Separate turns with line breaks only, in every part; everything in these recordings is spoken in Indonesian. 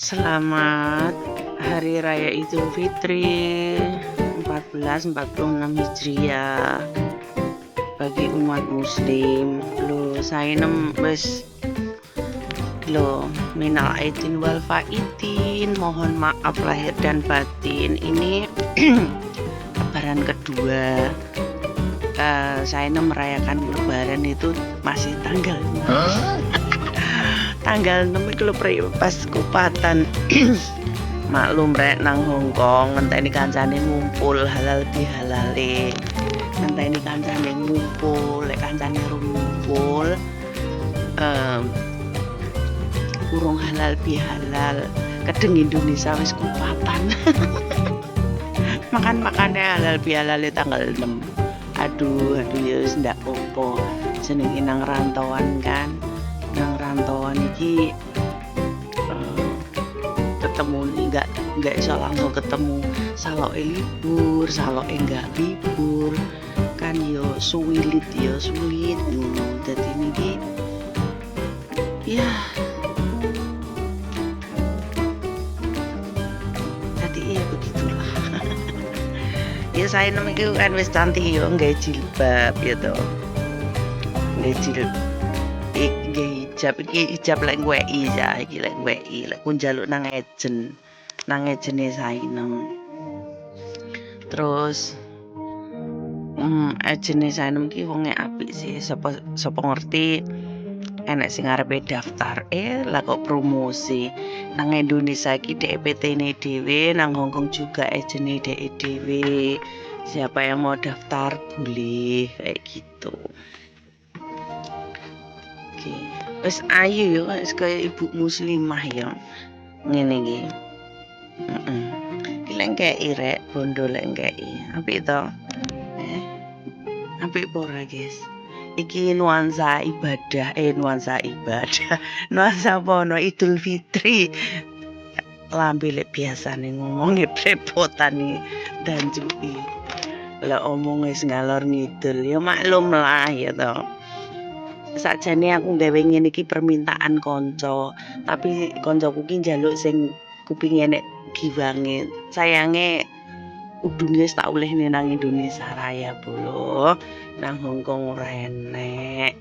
Selamat Hari Raya Idul Fitri 1446 Hijriah bagi umat muslim. Saya wis minal aidin wal faidin, mohon maaf lahir dan batin. Ini lebaran kedua. Saya merayakan lebaran itu masih tanggal 6 itu pas kupatan. Maklum rek nang Hongkong ngenteni kancane ngumpul halal bihalale, ngenteni kancane ngumpul, lek kancane ngumpul urung halal bihalal kedeng Indonesia wis kupatan. makannya halal bihalale tanggal 6. Aduh ya wis ndak opo, jenenge nang rantauan kan. Nang rantauan iki ketemu nggak iso langsung ketemu, saloke libur, saloke nggak libur kan yo sulit dadi niki ya tadi ya begitulah. Ya saya namanya kan wis cantik yo nggak jilbab ya toh, nggak jilbab hijab lek ngweki ya iki lek ngweki lek ku njaluk nang ejene Sainem. Terus ejene Sainem ki wonge apik sih, sapa ngerti enek sing arepe daftar lah kok promosi nang Indonesia ki dhek PT-ne dhewe, nang Hongkong juga ejene dhek dhewe. Siapa yang mau daftar boleh kayak gitu. Oke. Wis ayu yo, wis kaya ibu muslimah ya. Ngene iki. Iki lek kei rek, bondo lek kei. Apik to? Apik ora, guys? Iki nuansa ibadah, nuansa apa Idul Fitri. Lambe lek biasane ngomonge prepotan iki dan cuki. Lah omong wis ngalor ngidul, ya maklum lah ya to. Sakjane aku gawe ngene iki permintaan kanca, tapi kancaku ki njaluk sing kupinge nek giwange. Sayange udune tak olehne nang Indonesia Raya bolo, nang Hongkong ora enek.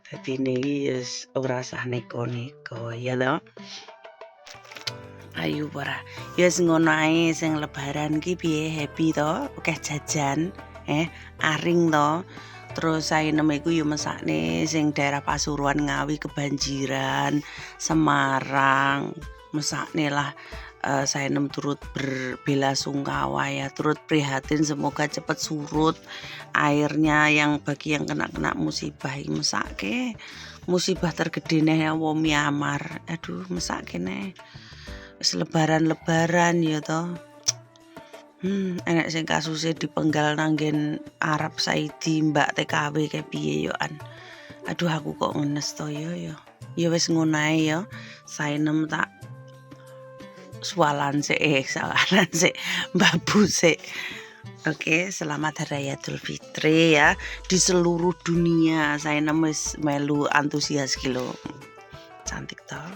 Dadi niki wis ora usah neko-neko ya to. Ayo ora. Ya wis ngono ae sing lebaran ki piye, happy to, akeh jajan, aring to. Terus saya iku yo mesakne sing daerah Pasuruan, Ngawi kebanjiran, Semarang, mesakne lah. Saya turut berbelasungkawa ya, turut prihatin, semoga cepat surut airnya yang bagi yang kena musibah. Mesake musibah tergede neh wong Myanmar. Aduh mesake neh wis lebaran ya to. Enek sing kasusnya dipenggal nanggen Arab Saudi Mbak TKW kayak piye yo an. Aduh aku kok ngenes to yo. Ya wis ngono ae yo. Sainem tak sawalan sik babu sik. Oke, selamat Hari Raya Idul Fitri ya di seluruh dunia. Sainem wis melu antusias kilo. Cantik toh.